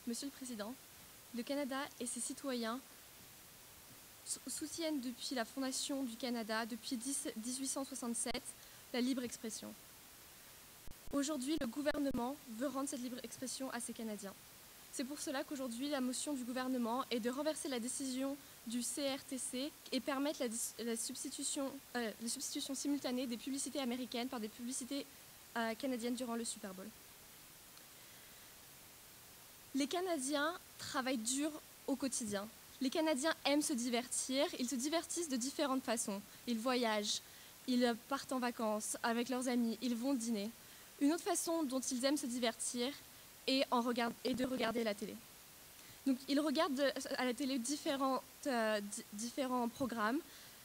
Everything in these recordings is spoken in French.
Monsieur le Président, le Canada et ses citoyens soutiennent depuis la fondation du Canada, depuis 1867, la libre expression. Aujourd'hui, le gouvernement veut rendre cette libre expression à ses Canadiens. C'est pour cela qu'aujourd'hui, la motion du gouvernement est de renverser la décision du CRTC et permettre la substitution simultanée des publicités américaines par des publicités canadiennes durant le Super Bowl. Les Canadiens travaillent dur au quotidien. Les Canadiens aiment se divertir. Ils se divertissent de différentes façons. Ils voyagent, ils partent en vacances avec leurs amis, ils vont dîner. Une autre façon dont ils aiment se divertir est de regarder la télé. Donc, ils regardent à la télé différents programmes.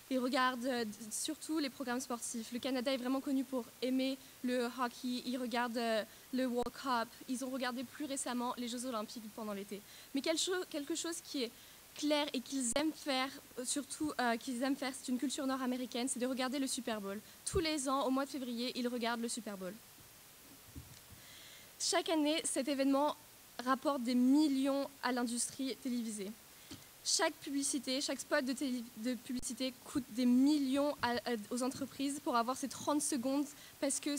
Ils regardent surtout les programmes sportifs. Le Canada est vraiment connu pour aimer le hockey. Ils regardent le World Cup. Ils ont regardé plus récemment les Jeux Olympiques pendant l'été. Mais quelque chose qui est clair et qu'ils aiment faire, surtout c'est une culture nord-américaine, c'est de regarder le Super Bowl. Tous les ans, au mois de février, ils regardent le Super Bowl. Chaque année, cet événement rapporte des millions à l'industrie télévisée. Chaque publicité, chaque spot de publicité coûte des millions aux entreprises pour avoir ces 30 secondes parce que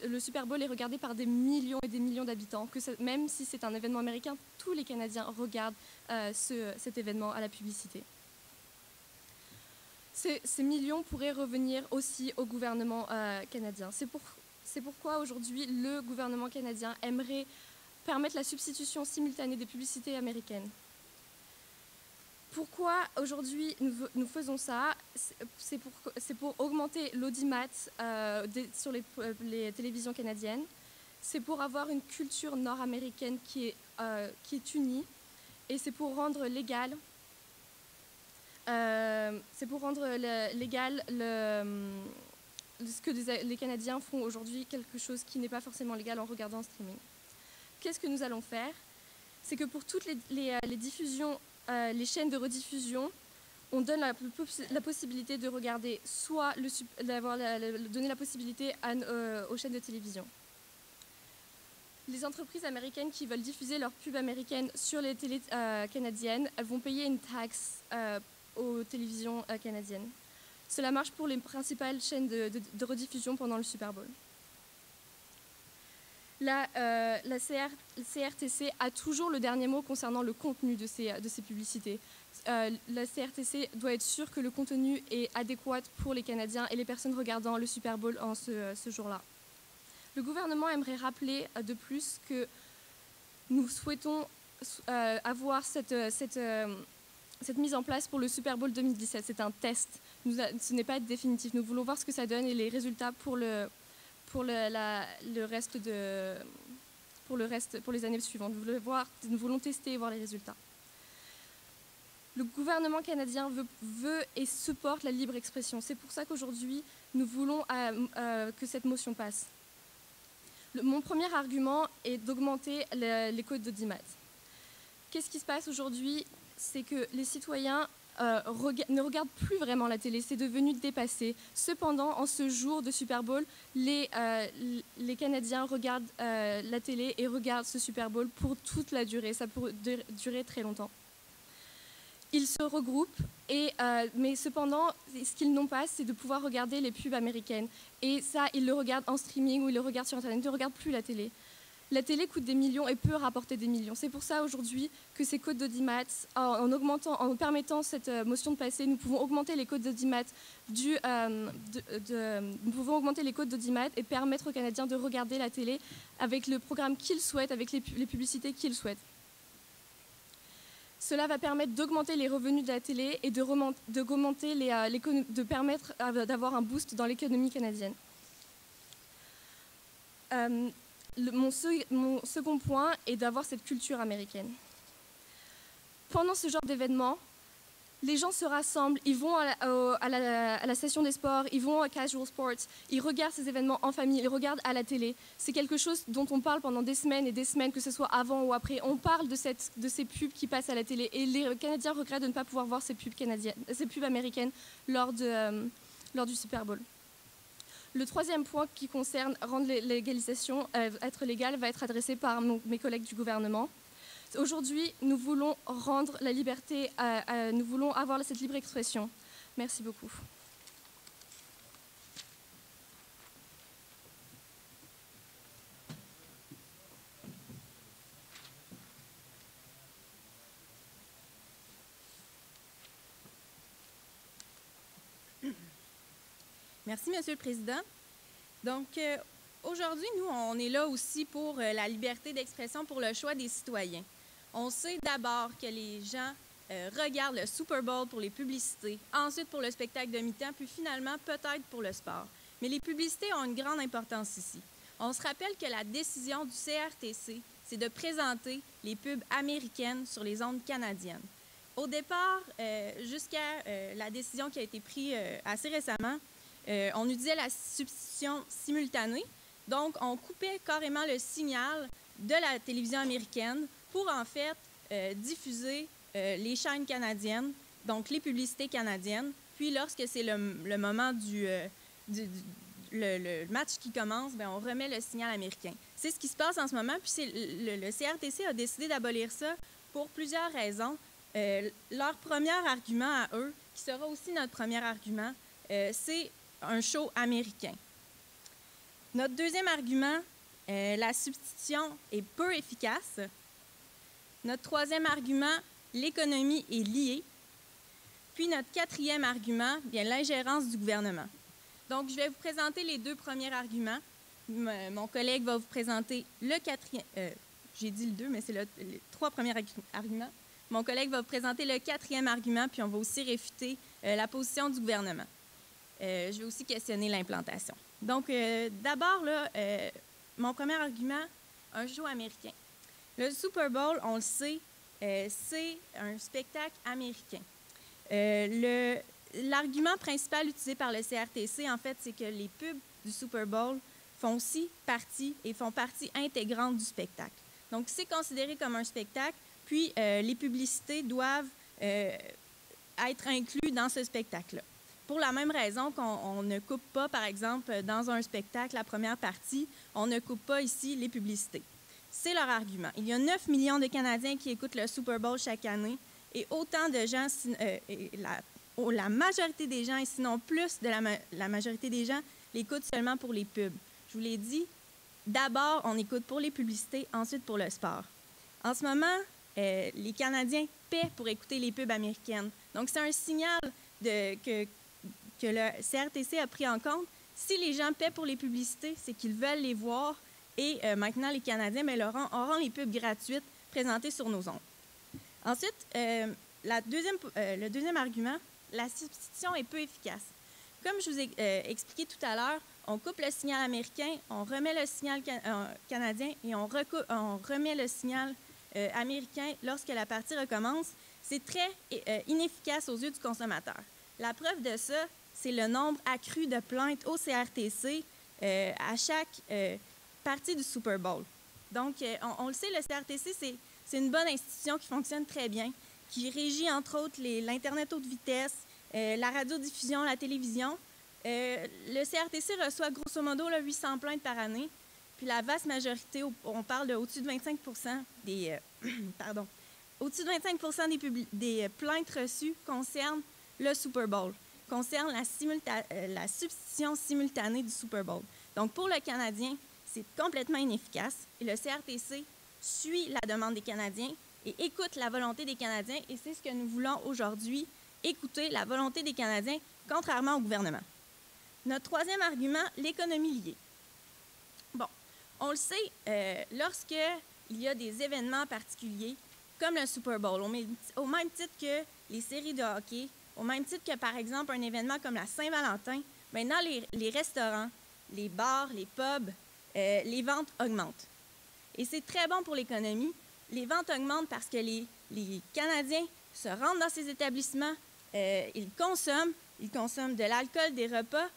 le Super Bowl est regardé par des millions et des millions d'habitants. Même si c'est un événement américain, tous les Canadiens regardent cet événement à la publicité. Ces millions pourraient revenir aussi au gouvernement canadien. C'est pourquoi aujourd'hui, le gouvernement canadien aimerait permettre la substitution simultanée des publicités américaines. Pourquoi aujourd'hui nous faisons ça? C'est pour augmenter l'audimat sur les télévisions canadiennes. C'est pour avoir une culture nord-américaine qui est unie. Et c'est pour rendre légal ce que les Canadiens font aujourd'hui, quelque chose qui n'est pas forcément légal en regardant en streaming. Qu'est-ce que nous allons faire? C'est que pour toutes les diffusions, les chaînes de rediffusion, on donne la possibilité de regarder, soit donner la possibilité aux chaînes de télévision. Les entreprises américaines qui veulent diffuser leurs pubs américaines sur les télés canadiennes, elles vont payer une taxe aux télévisions canadiennes. Cela marche pour les principales chaînes de rediffusion pendant le Super Bowl. La CRTC a toujours le dernier mot concernant le contenu de ces publicités. La CRTC doit être sûre que le contenu est adéquat pour les Canadiens et les personnes regardant le Super Bowl en ce jour-là. Le gouvernement aimerait rappeler de plus que nous souhaitons avoir cette mise en place pour le Super Bowl 2017. C'est un test. Ce n'est pas définitif. Nous voulons voir ce que ça donne et les résultats pour les années suivantes. Nous voulons tester et voir les résultats. Le gouvernement canadien veut et supporte la libre expression. C'est pour ça qu'aujourd'hui, nous voulons que cette motion passe. Mon premier argument est d'augmenter les codes d'audimat. Qu'est-ce qui se passe aujourd'hui? C'est que les citoyens ne regardent plus vraiment la télé, c'est devenu dépassé. Cependant, en ce jour de Super Bowl, les Canadiens regardent la télé et regardent ce Super Bowl pour toute la durée. Ça peut durer très longtemps. Ils se regroupent, mais cependant, ce qu'ils n'ont pas, c'est de pouvoir regarder les pubs américaines. Et ça, ils le regardent en streaming ou ils le regardent sur Internet, ils ne regardent plus la télé. La télé coûte des millions et peut rapporter des millions. C'est pour ça aujourd'hui que ces codes d'audimat, en permettant cette motion de passer, nous pouvons augmenter les codes d'audimat et permettre aux Canadiens de regarder la télé avec le programme qu'ils souhaitent, avec les publicités qu'ils souhaitent. Cela va permettre d'augmenter les revenus de la télé et de permettre d'avoir un boost dans l'économie canadienne. Mon second point est d'avoir cette culture américaine. Pendant ce genre d'événement, les gens se rassemblent, ils vont à la station des sports, ils vont à Casual Sports, ils regardent ces événements en famille, ils regardent à la télé. C'est quelque chose dont on parle pendant des semaines et des semaines, que ce soit avant ou après. On parle de ces pubs qui passent à la télé et les Canadiens regrettent de ne pas pouvoir voir ces pubs américaines lors du Super Bowl. Le troisième point qui concerne rendre les légalisations être légales va être adressé par mes collègues du gouvernement. Aujourd'hui, nous voulons rendre la liberté, nous voulons avoir cette libre expression. Merci beaucoup. Merci, Monsieur le Président. Donc, aujourd'hui, nous, on est là aussi pour la liberté d'expression, pour le choix des citoyens. On sait d'abord que les gens regardent le Super Bowl pour les publicités, ensuite pour le spectacle de mi-temps, puis finalement peut-être pour le sport. Mais les publicités ont une grande importance ici. On se rappelle que la décision du CRTC, c'est de présenter les pubs américaines sur les ondes canadiennes. Au départ, jusqu'à la décision qui a été prise assez récemment, on utilisait la substitution simultanée. Donc, on coupait carrément le signal de la télévision américaine pour, en fait, diffuser les chaînes canadiennes, donc les publicités canadiennes. Puis, lorsque c'est le moment le match qui commence, bien, on remet le signal américain. C'est ce qui se passe en ce moment. Puis, le CRTC a décidé d'abolir ça pour plusieurs raisons. Leur premier argument à eux, qui sera aussi notre premier argument, c'est un show américain. Notre deuxième argument, la substitution est peu efficace. Notre troisième argument, l'économie est liée. Puis notre quatrième argument, bien l'ingérence du gouvernement. Donc, je vais vous présenter les deux premiers arguments. Mon collègue va vous présenter le quatrième. J'ai dit le 2, mais c'est les trois premiers arguments. Mon collègue va vous présenter le quatrième argument, puis on va aussi réfuter la position du gouvernement. Je vais aussi questionner l'implantation. Donc, d'abord, mon premier argument, un show américain. Le Super Bowl, on le sait, c'est un spectacle américain. L'argument principal utilisé par le CRTC, en fait, c'est que les pubs du Super Bowl font partie intégrante du spectacle. Donc, c'est considéré comme un spectacle, puis les publicités doivent être incluses dans ce spectacle-là. Pour la même raison qu'on ne coupe pas, par exemple, dans un spectacle, la première partie, on ne coupe pas ici les publicités. C'est leur argument. Il y a 9 millions de Canadiens qui écoutent le Super Bowl chaque année et autant de gens, la majorité des gens, et sinon plus de la majorité des gens, l'écoutent seulement pour les pubs. Je vous l'ai dit, d'abord, on écoute pour les publicités, ensuite pour le sport. En ce moment, les Canadiens paient pour écouter les pubs américaines. Donc, c'est un signal que le CRTC a pris en compte. Si les gens paient pour les publicités, c'est qu'ils veulent les voir et maintenant, les Canadiens auront les pubs gratuites présentées sur nos ondes. Ensuite, le deuxième argument, la substitution est peu efficace. Comme je vous ai expliqué tout à l'heure, on coupe le signal américain, on remet le signal canadien et on remet le signal américain lorsque la partie recommence. C'est très inefficace aux yeux du consommateur. La preuve de ça, c'est le nombre accru de plaintes au CRTC à chaque partie du Super Bowl. Donc, on le sait, le CRTC, c'est une bonne institution qui fonctionne très bien, qui régit, entre autres, l'Internet haute vitesse, la radiodiffusion, la télévision. Le CRTC reçoit grosso modo 800 plaintes par année, puis la vaste majorité, on parle de au-dessus de 25 des... au-dessus de 25 des plaintes reçues concernent le Super Bowl, concernent la substitution simultanée du Super Bowl. Donc, pour le Canadien, c'est complètement inefficace et le CRTC suit la demande des Canadiens et écoute la volonté des Canadiens et c'est ce que nous voulons aujourd'hui, écouter la volonté des Canadiens, contrairement au gouvernement. Notre troisième argument, l'économie liée. Bon, on le sait, lorsqu'il y a des événements particuliers, comme le Super Bowl, au même titre que les séries de hockey, au même titre que, par exemple, un événement comme la Saint-Valentin, maintenant, les restaurants, les bars, les pubs, les ventes augmentent. Et c'est très bon pour l'économie. Les ventes augmentent parce que les Canadiens se rendent dans ces établissements, ils consomment de l'alcool, des repas.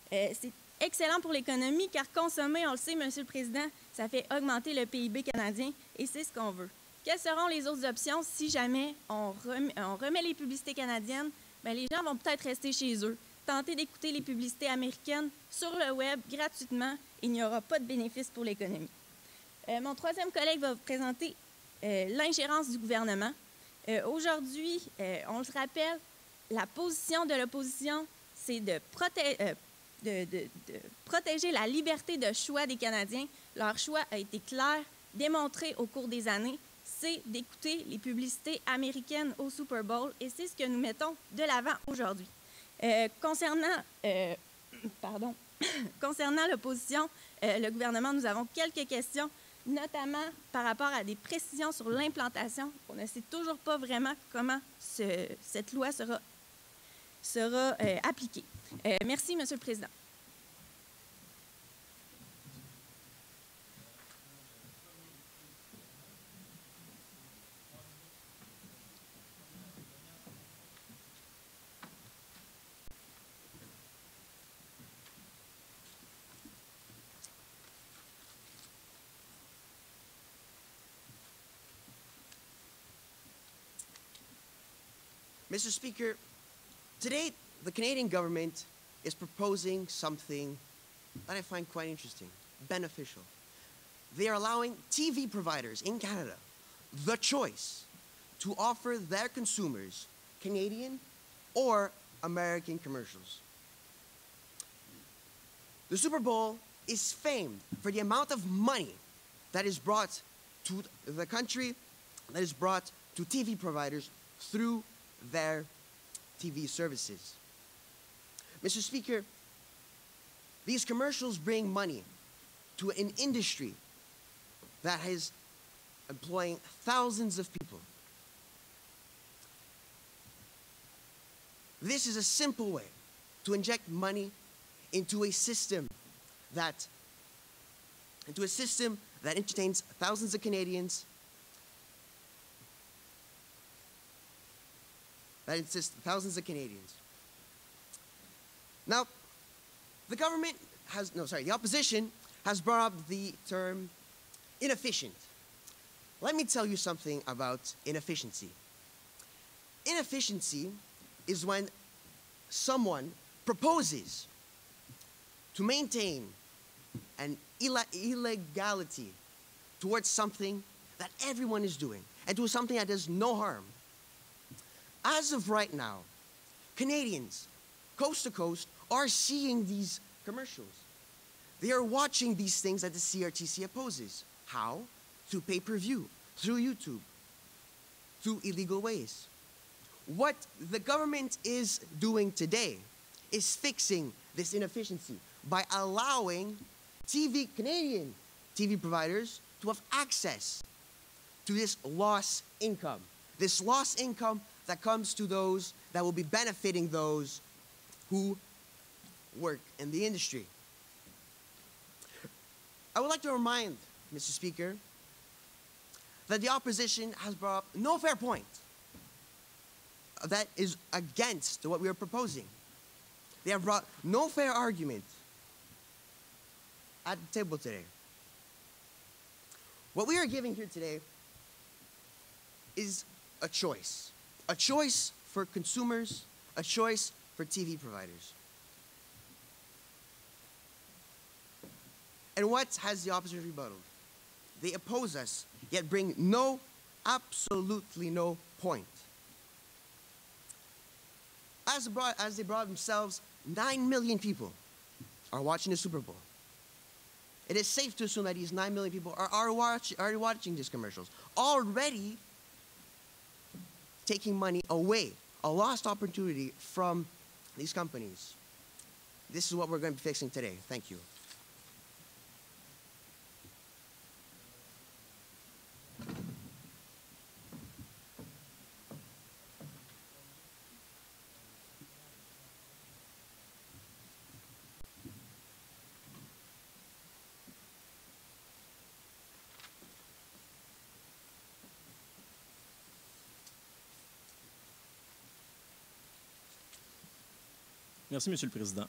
C'est excellent pour l'économie car consommer, on le sait, Monsieur le Président, ça fait augmenter le PIB canadien et c'est ce qu'on veut. Quelles seront les autres options si jamais on remet les publicités canadiennes? Bien, les gens vont peut-être rester chez eux, tenter d'écouter les publicités américaines sur le web gratuitement. Il n'y aura pas de bénéfice pour l'économie. Mon troisième collègue va vous présenter l'ingérence du gouvernement. Aujourd'hui, on le rappelle, la position de l'opposition, c'est de protéger la liberté de choix des Canadiens. Leur choix a été clair, démontré au cours des années, c'est d'écouter les publicités américaines au Super Bowl, et c'est ce que nous mettons de l'avant aujourd'hui. Concernant l'opposition, le gouvernement, nous avons quelques questions, notamment par rapport à des précisions sur l'implantation. On ne sait toujours pas vraiment comment cette loi sera appliquée. Merci, Monsieur le Président. Mr. Speaker, today the Canadian government is proposing something that I find quite interesting, beneficial. They are allowing TV providers in Canada the choice to offer their consumers Canadian or American commercials. The Super Bowl is famed for the amount of money that is brought to the country, that is brought to TV providers through their TV services. Mr. Speaker, these commercials bring money to an industry that is employing thousands of people. This is a simple way to inject money into a system that entertains thousands of Canadians, Now, the opposition has brought up the term inefficient. Let me tell you something about inefficiency. Inefficiency is when someone proposes to maintain an illegality towards something that everyone is doing and to something that does no harm. As of right now, Canadians, coast to coast, are seeing these commercials. They are watching these things that the CRTC opposes. How? Through pay-per-view, through YouTube, through illegal ways. What the government is doing today is fixing this inefficiency by allowing Canadian TV providers to have access to this lost income. This lost income that comes to those that will be benefiting those who work in the industry. I would like to remind, Mr. Speaker, that the opposition has brought up no fair point that is against what we are proposing. They have brought no fair argument at the table today. What we are giving here today is a choice for consumers, a choice for TV providers. And what has the opposition rebutted? They oppose us, yet bring absolutely no point. As they brought themselves, 9 million people are watching the Super Bowl. It is safe to assume that these 9 million people are already watching these commercials, already taking money away, a lost opportunity from these companies. This is what we're going to be fixing today. Thank you. Merci, Monsieur le Président.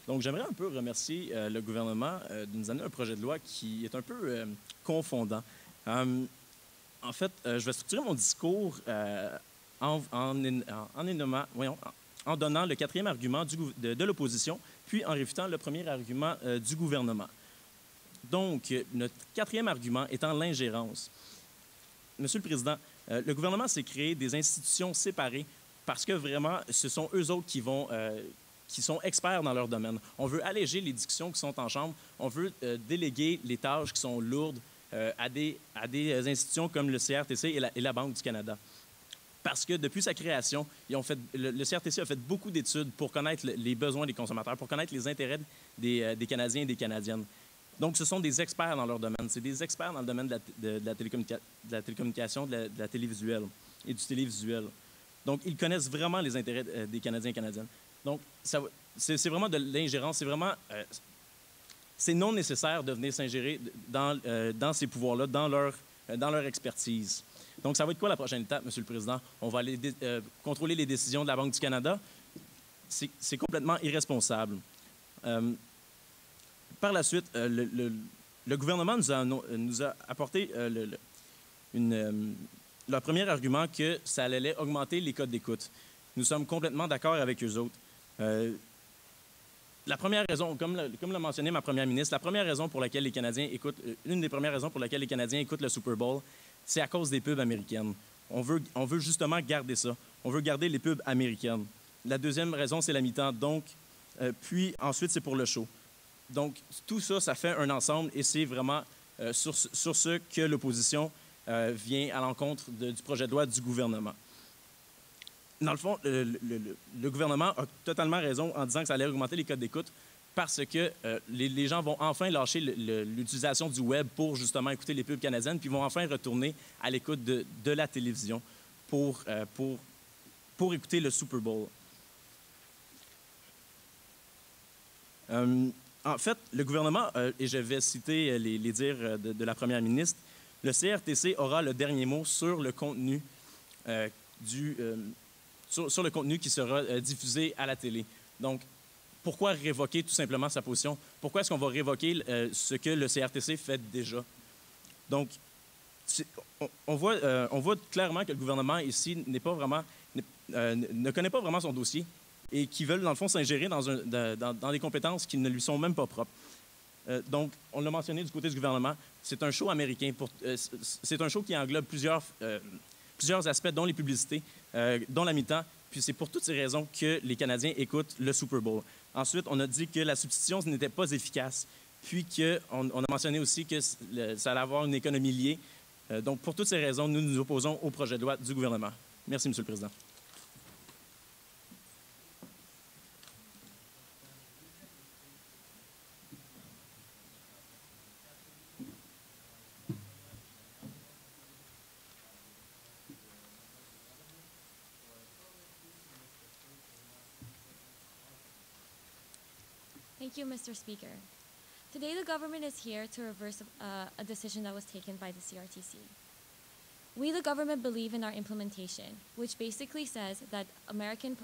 Donc, j'aimerais un peu remercier le gouvernement de nous amener un projet de loi qui est un peu confondant. En fait, je vais structurer mon discours en donnant le quatrième argument de l'opposition, puis en réfutant le premier argument du gouvernement. Donc, notre quatrième argument étant l'ingérence. Monsieur le Président, le gouvernement s'est créé des institutions séparées parce que vraiment, ce sont eux autres qui sont experts dans leur domaine. On veut alléger les discussions qui sont en chambre. On veut déléguer les tâches qui sont lourdes à des institutions comme le CRTC et la Banque du Canada. Parce que depuis sa création, le CRTC a fait beaucoup d'études pour connaître les besoins des consommateurs, pour connaître les intérêts des Canadiens et des Canadiennes. Donc, ce sont des experts dans leur domaine. C'est des experts dans le domaine de la télécommunication, de la télévisuelle et du télévisuel. Donc, ils connaissent vraiment les intérêts des Canadiens et Canadiennes. Donc, c'est vraiment de l'ingérence. C'est vraiment... c'est non nécessaire de venir s'ingérer dans ces pouvoirs-là, dans leur expertise. Donc, ça va être quoi la prochaine étape, Monsieur le Président? On va aller contrôler les décisions de la Banque du Canada. C'est complètement irresponsable. Par la suite, le gouvernement nous a apporté leur premier argument que ça allait augmenter les codes d'écoute. Nous sommes complètement d'accord avec eux autres. La première raison, comme l'a mentionné ma première ministre, la première raison pour laquelle les Canadiens écoutent, une des premières raisons pour laquelle les Canadiens écoutent le Super Bowl, c'est à cause des pubs américaines. On veut justement garder ça. On veut garder les pubs américaines. La deuxième raison, c'est la mi-temps. Donc, puis ensuite, c'est pour le show. Donc, tout ça, ça fait un ensemble et c'est vraiment sur ce que l'opposition vient à l'encontre du projet de loi du gouvernement. Dans le fond, le gouvernement a totalement raison en disant que ça allait augmenter les codes d'écoute parce que les gens vont enfin lâcher l'utilisation du web pour justement écouter les pubs canadiennes, puis vont enfin retourner à l'écoute de la télévision pour écouter le Super Bowl. En fait, le gouvernement, et je vais citer les dires de la première ministre, le CRTC aura le dernier mot sur le contenu sur le contenu qui sera diffusé à la télé. Donc, pourquoi révoquer tout simplement sa position? Pourquoi est-ce qu'on va révoquer ce que le CRTC fait déjà? Donc, on voit clairement que le gouvernement ici ne connaît pas vraiment son dossier et qui veulent, dans le fond, s'ingérer dans des compétences qui ne lui sont même pas propres. Donc, on l'a mentionné du côté du gouvernement, c'est un show américain. C'est un show qui englobe plusieurs aspects, dont les publicités, dont la mi-temps. Puis c'est pour toutes ces raisons que les Canadiens écoutent le Super Bowl. Ensuite, on a dit que la substitution n'était pas efficace, puis qu'on a mentionné aussi que ça allait avoir une économie liée. Donc, pour toutes ces raisons, nous nous opposons au projet de loi du gouvernement. Merci, Monsieur le Président. Thank you, Mr. Speaker. Today, the government is here to reverse a decision that was taken by the CRTC. We, the government, believe in our implementation, which basically says that American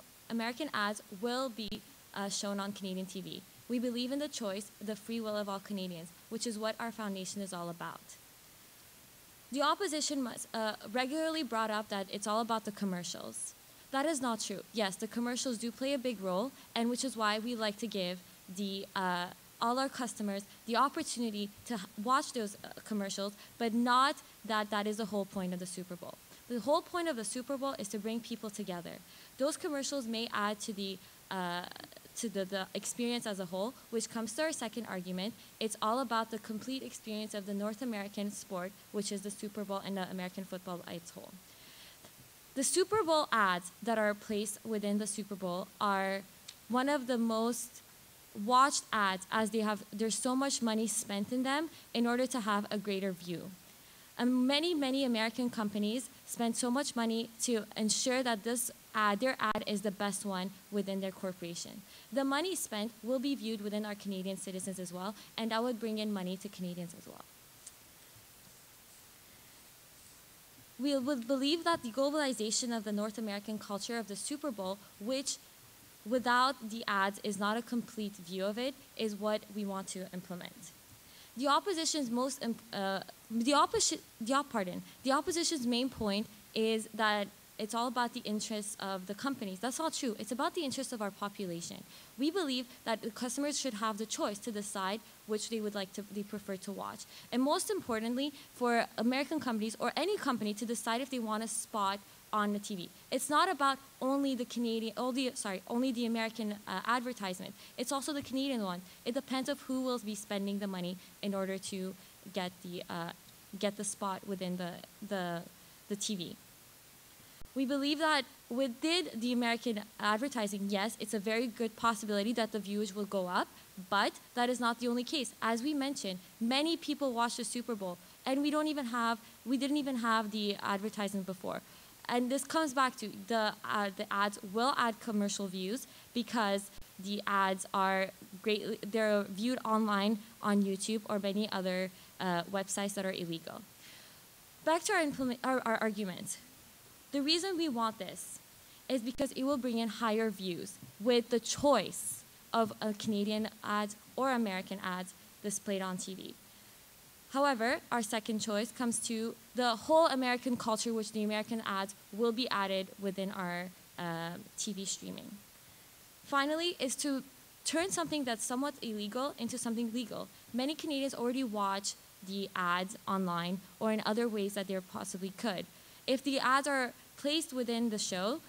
ads will be shown on Canadian TV. We believe in the choice, the free will of all Canadians, which is what our foundation is all about. The opposition regularly brought up that it's all about the commercials. That is not true. Yes, the commercials do play a big role, and which is why we like to give all our customers the opportunity to watch those commercials, but not that is the whole point of the Super Bowl. The whole point of the Super Bowl is to bring people together. Those commercials may add to the experience as a whole, which comes to our second argument. It's all about the complete experience of the North American sport, which is the Super Bowl and the American football as a whole. The Super Bowl ads that are placed within the Super Bowl are one of the most watched ads, as there's so much money spent in them in order to have a greater view. Many American companies spend so much money to ensure that their ad is the best one within their corporation. The money spent will be viewed within our Canadian citizens as well, and that would bring in money to Canadians as well. We would believe that the globalization of the North American culture of the Super Bowl, which without the ads is not a complete view of it, is what we want to implement. The opposition's the opposition's main point is that it's all about the interests of the companies. That's not true. It's about the interests of our population. We believe that the customers should have the choice to decide which they prefer to watch. And most importantly, for American companies or any company to decide if they want a spot on the TV. It's not about only the American advertisement. It's also the Canadian one. It depends of who will be spending the money in order to get the spot within the TV. We believe that within the American advertising, yes, it's a very good possibility that the views will go up, but that is not the only case. As we mentioned, many people watch the Super Bowl, and we didn't even have the advertisement before. And this comes back to the ads will add commercial views because the ads they're viewed online on YouTube or many other websites that are illegal. Back to our argument. The reason we want this is because it will bring in higher views with the choice of a Canadian ads or American ads displayed on TV. However, our second choice comes to the whole American culture, which the American ads will be added within our TV streaming. Finally, is to turn something that's somewhat illegal into something legal. Many Canadians already watch the ads online or in other ways that they possibly could. If the ads are placed within the show,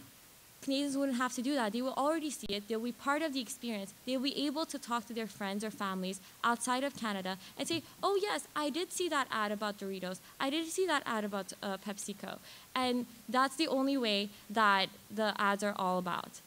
Canadians wouldn't have to do that. They will already see it. They'll be part of the experience. They'll be able to talk to their friends or families outside of Canada and say, oh, yes, I did see that ad about Doritos. I did see that ad about PepsiCo. And that's the only way that the ads are all about.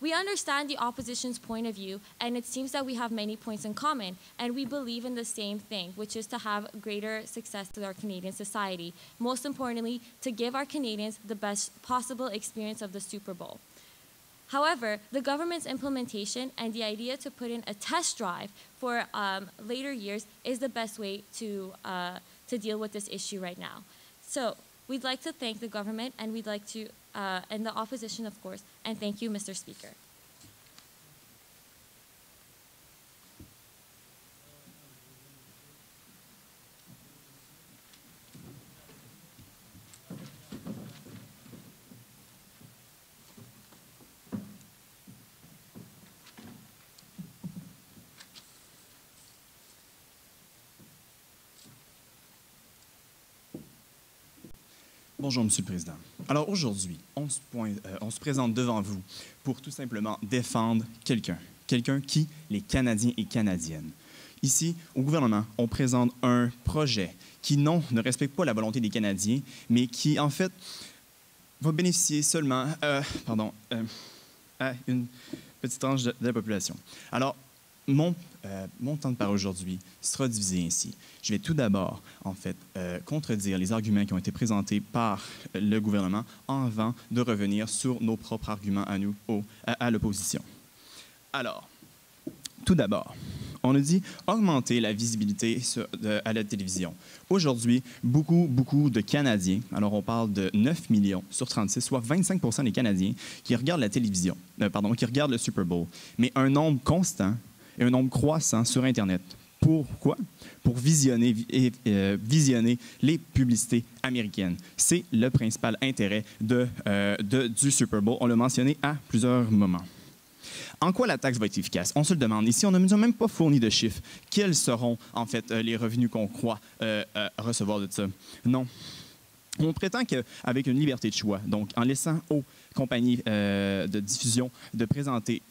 We understand the opposition's point of view, and it seems that we have many points in common, and we believe in the same thing, which is to have greater success to our Canadian society. Most importantly, to give our Canadians the best possible experience of the Super Bowl. However, the government's implementation and the idea to put in a test drive for later years is the best way to deal with this issue right now. So we'd like to thank the government, and we'd like to and the opposition, of course, and thank you, Mr. Speaker. Bonjour, Monsieur le Président. Alors aujourd'hui, on se présente devant vous pour tout simplement défendre quelqu'un qui, les Canadiens et Canadiennes. Ici, au gouvernement, on présente un projet qui, non, ne respecte pas la volonté des Canadiens, mais qui, en fait, va bénéficier seulement à une petite tranche de la population. Alors, mon temps de parole aujourd'hui sera divisé ainsi. Je vais tout d'abord, en fait, contredire les arguments qui ont été présentés par le gouvernement avant de revenir sur nos propres arguments à nous, à l'opposition. Alors, tout d'abord, on a dit augmenter la visibilité à la télévision. Aujourd'hui, beaucoup de Canadiens, alors on parle de 9 millions sur 36, soit 25% des Canadiens qui regardent la télévision, qui regardent le Super Bowl, mais un nombre constant et un nombre croissant sur Internet. Pourquoi? Pour visionner les publicités américaines. C'est le principal intérêt du Super Bowl. On l'a mentionné à plusieurs moments. En quoi la taxe va être efficace? On se le demande. Ici, on n'a même pas fourni de chiffres. Quels seront, en fait, les revenus qu'on croit recevoir de ça? Non. On prétend qu'avec une liberté de choix, donc en laissant aux compagnies de diffusion de présenter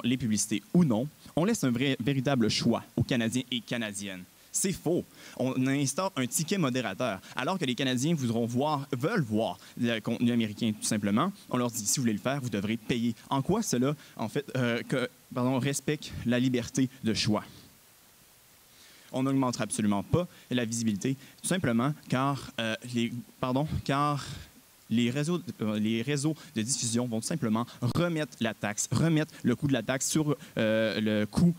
les publicités ou non, on laisse un véritable choix aux Canadiens et Canadiennes. C'est faux. On instaure un ticket modérateur. Alors que les Canadiens veulent voir le contenu américain, tout simplement, on leur dit, si vous voulez le faire, vous devrez payer. En quoi cela, en fait, respecte la liberté de choix? On n'augmentera absolument pas la visibilité, tout simplement car les réseaux de diffusion vont tout simplement remettre le coût de la taxe sur le coût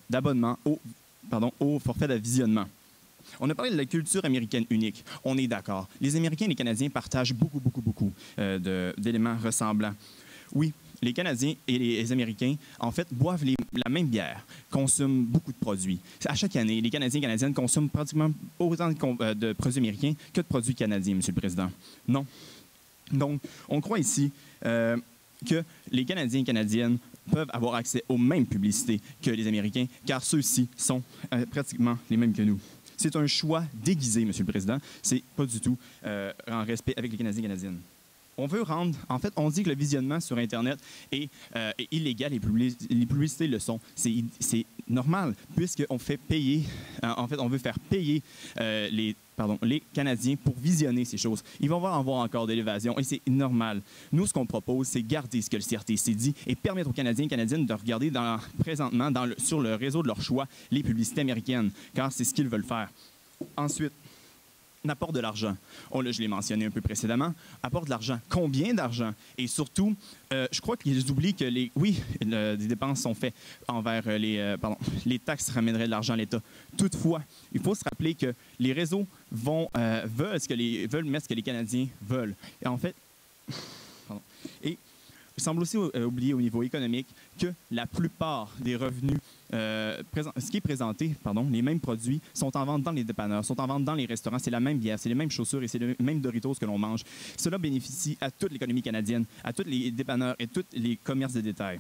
d'abonnement au forfait d'avisionnement. On a parlé de la culture américaine unique. On est d'accord. Les Américains et les Canadiens partagent beaucoup d'éléments ressemblants. Oui, les Canadiens et les Américains, en fait, boivent la même bière, consomment beaucoup de produits. À chaque année, les Canadiens et Canadiennes consomment pratiquement autant de produits américains que de produits canadiens, Monsieur le Président. Non. Donc, on croit ici que les Canadiens et Canadiennes peuvent avoir accès aux mêmes publicités que les Américains, car ceux-ci sont pratiquement les mêmes que nous. C'est un choix déguisé, Monsieur le Président. C'est pas du tout en respect avec les Canadiens et Canadiennes. On veut rendre... En fait, on dit que le visionnement sur Internet est illégal et les publicités le sont. C'est normal, puisqu'on fait payer... en fait, on veut faire payer les Canadiens pour visionner ces choses. Ils vont avoir encore de l'évasion et c'est normal. Nous, ce qu'on propose, c'est garder ce que le CRTC dit et permettre aux Canadiens et Canadiennes de regarder présentement sur le réseau de leur choix les publicités américaines, car c'est ce qu'ils veulent faire. Ensuite, apporte de l'argent. Je l'ai mentionné un peu précédemment. Apporte de l'argent. Combien d'argent? Et surtout, je crois qu'ils oublient que des dépenses sont faites envers les taxes ramèneraient de l'argent à l'État. Toutefois, il faut se rappeler que les réseaux veulent mettre ce que les Canadiens veulent. Et en fait, il semble aussi oublier au niveau économique que la plupart des revenus, ce qui est présenté, les mêmes produits, sont en vente dans les dépanneurs, sont en vente dans les restaurants. C'est la même bière, c'est les mêmes chaussures et c'est les mêmes Doritos que l'on mange. Cela bénéficie à toute l'économie canadienne, à tous les dépanneurs et tous les commerces de détail.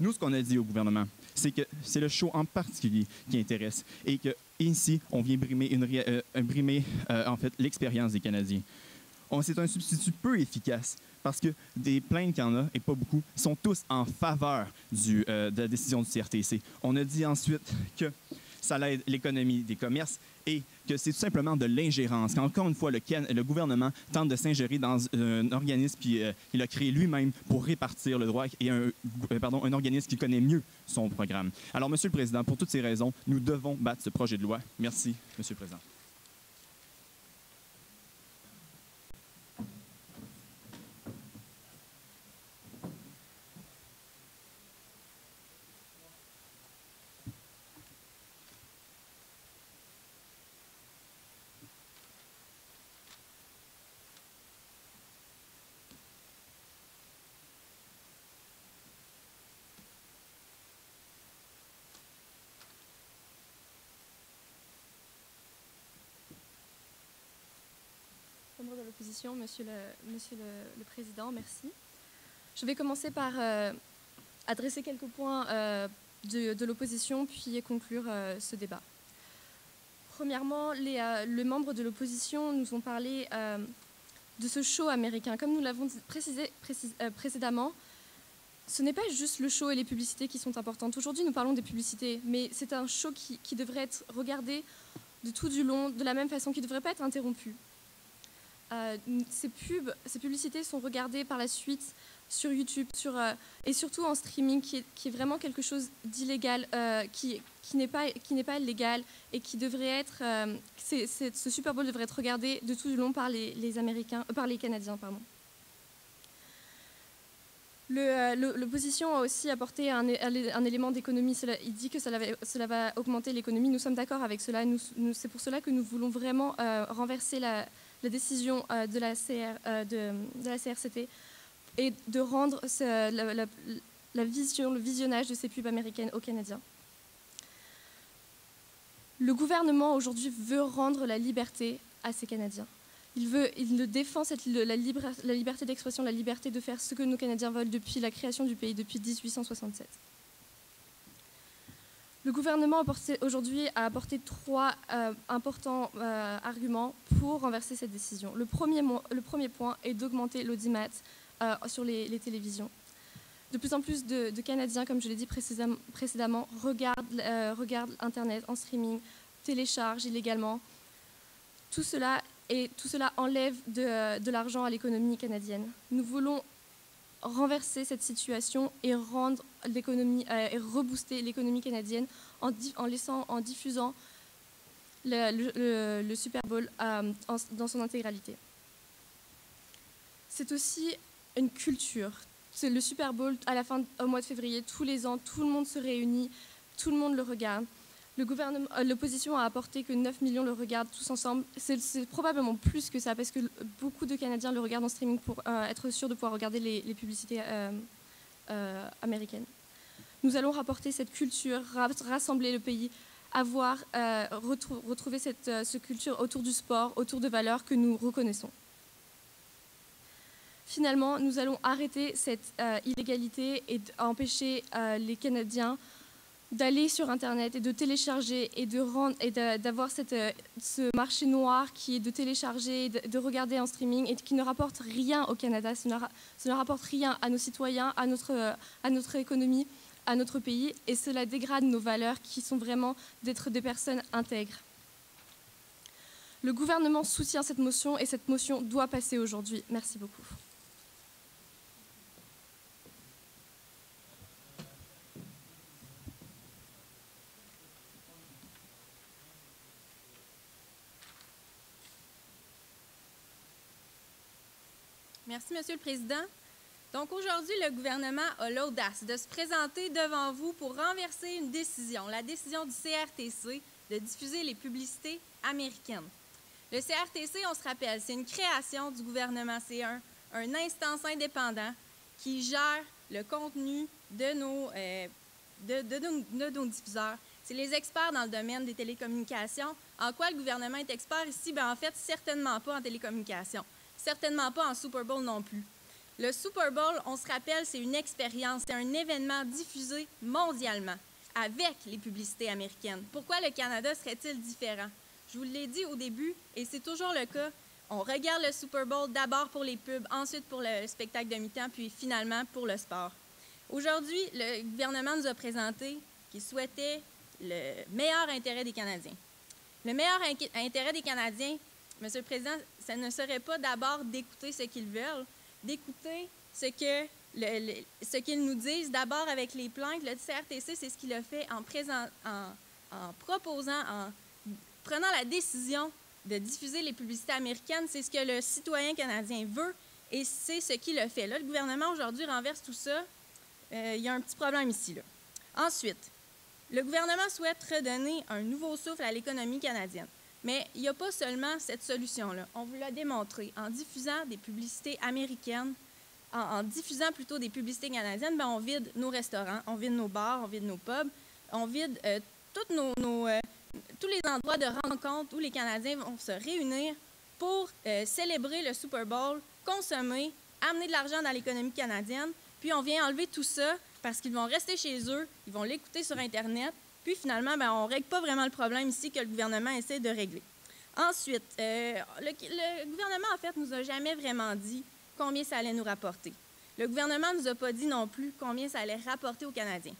Nous, ce qu'on a dit au gouvernement, c'est que c'est le show en particulier qui intéresse et qu'ici, on vient brimer en fait, l'expérience des Canadiens. C'est un substitut peu efficace parce que des plaintes qu'il y en a, et pas beaucoup, sont tous en faveur de la décision du CRTC. On a dit ensuite que ça aide l'économie des commerces et que c'est tout simplement de l'ingérence. Qu'encore une fois, le gouvernement tente de s'ingérer dans un organisme qu'il a créé lui-même pour répartir le droit et un organisme qui connaît mieux son programme. Alors, Monsieur le Président, pour toutes ces raisons, nous devons battre ce projet de loi. Merci, Monsieur le Président. Membres de l'opposition, Monsieur le Président, merci. Je vais commencer par adresser quelques points de l'opposition, puis conclure ce débat. Premièrement, les membres de l'opposition nous ont parlé de ce show américain. Comme nous l'avons précisé précédemment, ce n'est pas juste le show et les publicités qui sont importantes. Aujourd'hui, nous parlons des publicités, mais c'est un show qui devrait être regardé de tout du long, de la même façon, qui ne devrait pas être interrompu. Ces publicités sont regardées par la suite sur YouTube et surtout en streaming, qui est vraiment quelque chose d'illégal, qui n'est pas légal et qui devrait être... ce Super Bowl devrait être regardé de tout du long par les Canadiens. Pardon. L'opposition a aussi apporté un élément d'économie. Il dit que cela va augmenter l'économie. Nous sommes d'accord avec cela. C'est pour cela que nous voulons vraiment renverser la décision de la CRCT et de rendre le visionnage de ces pubs américaines aux Canadiens. Le gouvernement aujourd'hui veut rendre la liberté à ces Canadiens. Il défend la liberté d'expression, la liberté de faire ce que nos Canadiens veulent depuis la création du pays, depuis 1867. Le gouvernement aujourd'hui a apporté trois importants arguments pour renverser cette décision. Le premier point est d'augmenter l'audimat sur les télévisions. De plus en plus de Canadiens, comme je l'ai dit précédemment, regardent Internet en streaming, téléchargent illégalement. Tout cela enlève de l'argent à l'économie canadienne. Nous voulons renverser cette situation et rendre l'économie et rebooster l'économie canadienne en diffusant le Super Bowl dans son intégralité. C'est aussi une culture. C'est le Super Bowl au mois de février, tous les ans, tout le monde se réunit, tout le monde le regarde. L'opposition a apporté que 9 millions le regardent tous ensemble. C'est probablement plus que ça, parce que beaucoup de Canadiens le regardent en streaming pour être sûrs de pouvoir regarder les publicités américaine. Nous allons rapporter cette culture, rassembler le pays, retrouver cette culture autour du sport, autour de valeurs que nous reconnaissons. Finalement, nous allons arrêter cette illégalité et empêcher les Canadiens d'aller sur Internet et de télécharger et d'avoir ce marché noir qui est de télécharger, de regarder en streaming et qui ne rapporte rien au Canada, ce ne rapporte rien à nos citoyens, à notre économie, à notre pays, et cela dégrade nos valeurs qui sont vraiment d'être des personnes intègres. Le gouvernement soutient cette motion et cette motion doit passer aujourd'hui. Merci beaucoup. Merci, Monsieur le Président. Donc, aujourd'hui, le gouvernement a l'audace de se présenter devant vous pour renverser une décision, la décision du CRTC de diffuser les publicités américaines. Le CRTC, on se rappelle, c'est une création du gouvernement. C'est un instance indépendant qui gère le contenu de nos diffuseurs. C'est les experts dans le domaine des télécommunications. En quoi le gouvernement est expert ici? Bien, en fait, certainement pas en télécommunications. Certainement pas en Super Bowl non plus. Le Super Bowl, on se rappelle, c'est une expérience, c'est un événement diffusé mondialement avec les publicités américaines. Pourquoi le Canada serait-il différent? Je vous l'ai dit au début, et c'est toujours le cas. On regarde le Super Bowl d'abord pour les pubs, ensuite pour le spectacle de mi-temps, puis finalement pour le sport. Aujourd'hui, le gouvernement nous a présenté qu'il souhaitait le meilleur intérêt des Canadiens. Le meilleur intérêt des Canadiens, Monsieur le Président, ça ne serait pas d'abord d'écouter ce qu'ils veulent, d'écouter ce qu'ils nous disent. D'abord avec les plaintes, le CRTC, c'est ce qu'il a fait en prenant la décision de diffuser les publicités américaines. C'est ce que le citoyen canadien veut et c'est ce qu'il a fait. Là, le gouvernement aujourd'hui renverse tout ça. Il y a un petit problème ici. Là. Ensuite, le gouvernement souhaite redonner un nouveau souffle à l'économie canadienne. Mais il n'y a pas seulement cette solution-là. On vous l'a démontré. En diffusant des publicités américaines, en diffusant plutôt des publicités canadiennes, bien, on vide nos restaurants, on vide nos bars, on vide nos pubs, on vide tous les endroits de rencontre où les Canadiens vont se réunir pour célébrer le Super Bowl, consommer, amener de l'argent dans l'économie canadienne. Puis on vient enlever tout ça parce qu'ils vont rester chez eux, ils vont l'écouter sur Internet. Puis finalement, bien, on ne règle pas vraiment le problème ici que le gouvernement essaie de régler. Ensuite, le gouvernement, en fait, nous a jamais vraiment dit combien ça allait nous rapporter. Le gouvernement ne nous a pas dit non plus combien ça allait rapporter aux Canadiens.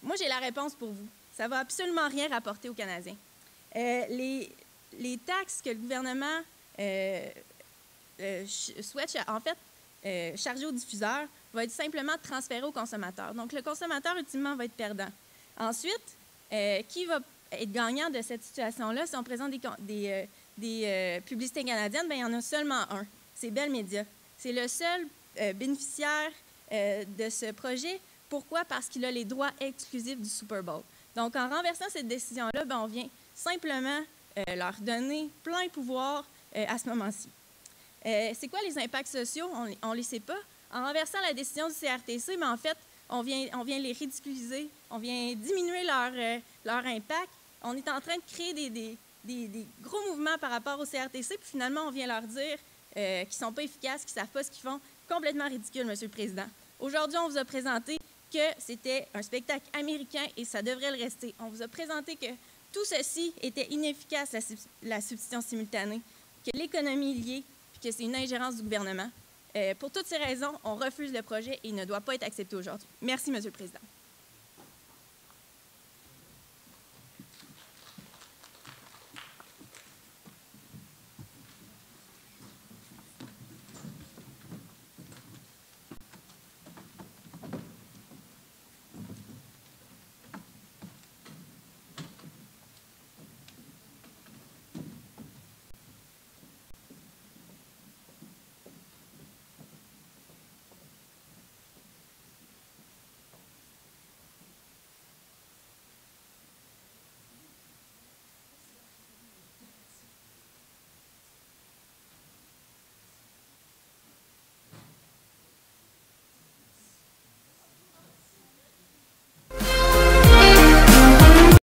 Moi, j'ai la réponse pour vous. Ça ne va absolument rien rapporter aux Canadiens. Les taxes que le gouvernement souhaite, en fait, charger aux diffuseurs vont être simplement transférées aux consommateurs. Donc, le consommateur, ultimement, va être perdant. Ensuite, qui va être gagnant de cette situation-là? Si on présente des publicités canadiennes, bien, il y en a seulement un. C'est Bell Media. C'est le seul bénéficiaire de ce projet. Pourquoi? Parce qu'il a les droits exclusifs du Super Bowl. Donc, en renversant cette décision-là, bien, on vient simplement leur donner plein pouvoir à ce moment-ci. C'est quoi les impacts sociaux? On ne les sait pas. En renversant la décision du CRTC, bien, en fait, on vient les ridiculiser, on vient diminuer leur impact. On est en train de créer des gros mouvements par rapport au CRTC, puis finalement, on vient leur dire qu'ils ne sont pas efficaces, qu'ils ne savent pas ce qu'ils font. Complètement ridicule, Monsieur le Président. Aujourd'hui, on vous a présenté que c'était un spectacle américain et ça devrait le rester. On vous a présenté que tout ceci était inefficace, la substitution simultanée, que l'économie est liée, puis que c'est une ingérence du gouvernement. Pour toutes ces raisons, on refuse le projet et il ne doit pas être accepté aujourd'hui. Merci, Monsieur le Président.